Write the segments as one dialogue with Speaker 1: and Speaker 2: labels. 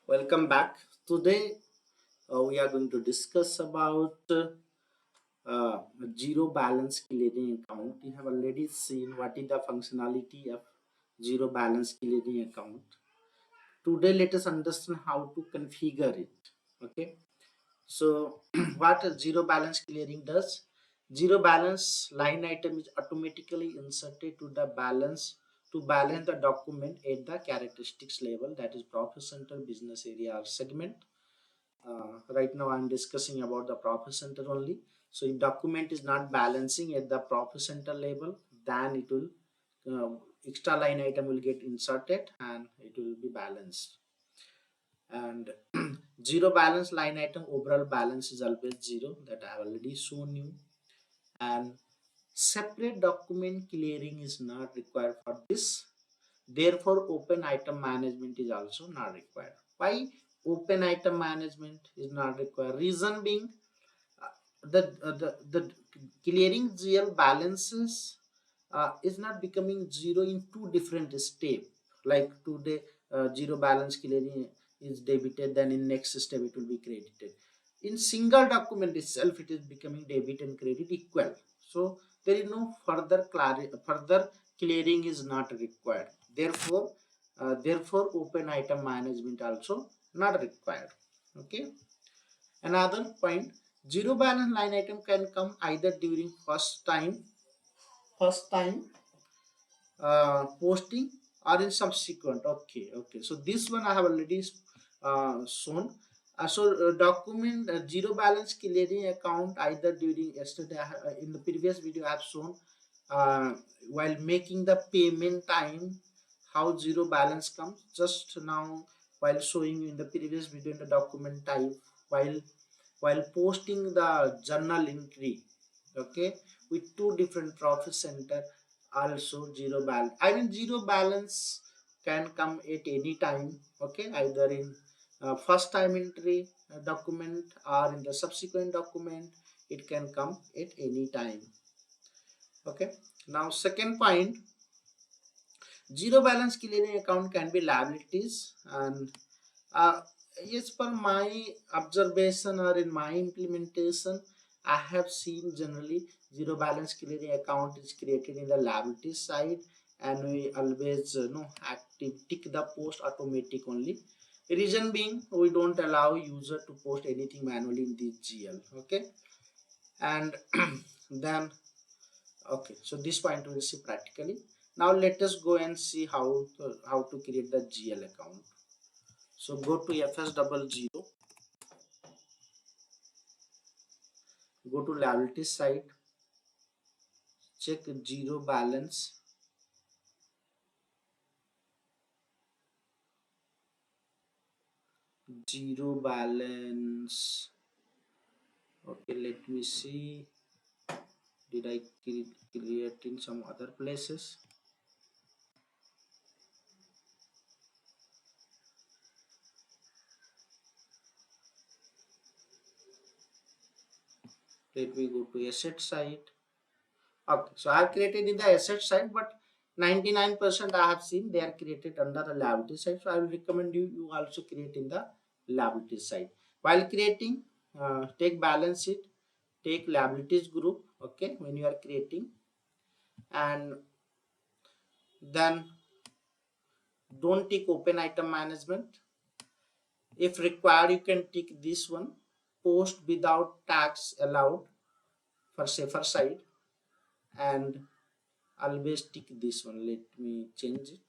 Speaker 1: Welcome back. Today we are going to discuss about zero balance clearing account. You have already seen what is the functionality of zero balance clearing account. Today let us understand how to configure it. Okay. So what a zero balance clearing does? Zero balance line item is automatically inserted to the balance to balance the document at the characteristics level, that is profit center, business area or segment. Right now I'm discussing about the profit center only. So if document is not balancing at the profit center level, then it will extra line item will get inserted and it will be balanced. And zero balance line item overall balance is always zero, that I have already shown you. And separate document clearing is not required for this. Therefore, open item management is also not required. Why open item management is not required? Reason being, the clearing GL balances is not becoming zero in two different steps. Like today, zero balance clearing is debited, then in next step it will be credited. In single document itself, it is becoming debit and credit equal. So there is no further clearing is not required. Therefore, open item management also not required. Okay. Another point, zero balance line item can come either during first time posting or in subsequent. Okay, so this one I have already shown. Document zero balance clearing account either during yesterday in the previous video I have shown uh, while making the payment time how zero balance comes. Just now while showing you in the previous video in the document type, while posting the journal entry, okay, with two different profit center, also zero balance. I mean zero balance can come at any time, okay, either in first time entry document or in the subsequent document. It can come at any time. Okay. Now second point, zero balance clearing account can be liabilities. And uh, yes, per my observation or in my implementation, I have seen generally zero balance clearing account is created in the liability side, and we always active tick the post automatic only. Reason being, we don't allow user to post anything manually in this GL. Okay. And then okay, so this point we will see practically. Now let us go and see how to create the GL account. So go to FS double zero, go to liability side, check zero balance, zero balance. Okay, let me see. Did I create in some other places? Let me go to asset side. Okay, so I have created in the asset side, but 99% I have seen they are created under the liability side. So I will recommend you also create in the liability side. While creating, take balance sheet, take liabilities group. Okay, when you are creating, and then don't take open item management. If required, you can take this one, post without tax allowed for safer side, and always tick this one. Let me change it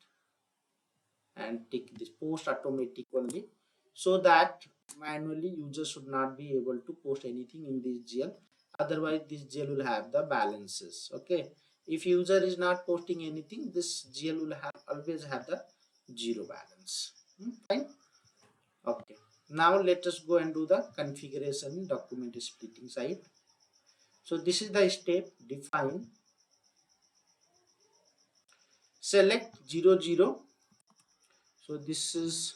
Speaker 1: and tick this post automatic only, so that manually user should not be able to post anything in this GL. Otherwise this GL will have the balances. Okay, if user is not posting anything, this GL will have always have the zero balance. Fine. Okay, now let us go and do the configuration in document splitting side. So this is the step. Define, select 00. So this is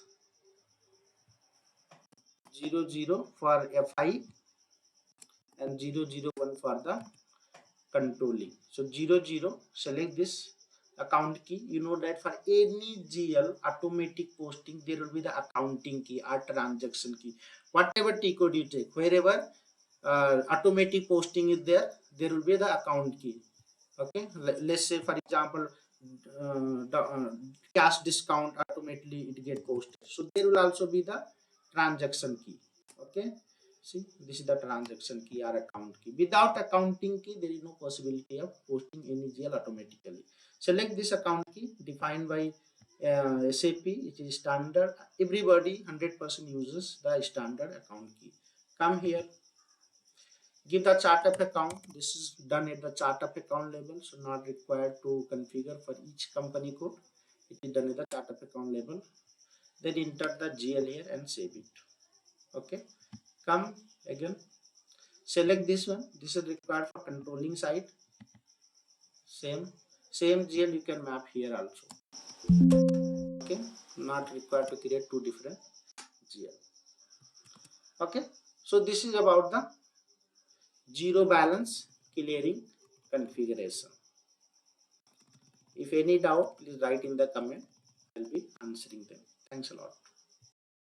Speaker 1: 00 for FI and 001 for the controlling. So 00, select this account key. You know that for any GL automatic posting, there will be the accounting key or transaction key. Whatever T code you take, wherever automatic posting is there, there will be the account key. Okay, let's say for example, the cash discount automatically it get posted, so there will also be the transaction key. Okay, see, this is the transaction key or account key. Without accounting key, there is no possibility of posting any GL automatically. Select this account key defined by SAP. It is standard. Everybody 100% uses the standard account key. Come here, give the chart of account. This is done at the chart of account level, so not required to configure for each company code. It is done at the chart of account level. Then enter the GL here and save it. Okay, come again, select this one. This is required for controlling side. Same GL you can map here also. Okay, not required to create two different GL. Okay, so this is about the zero balance clearing configuration. If any doubt, please write in the comment. I'll be answering them. Thanks a lot.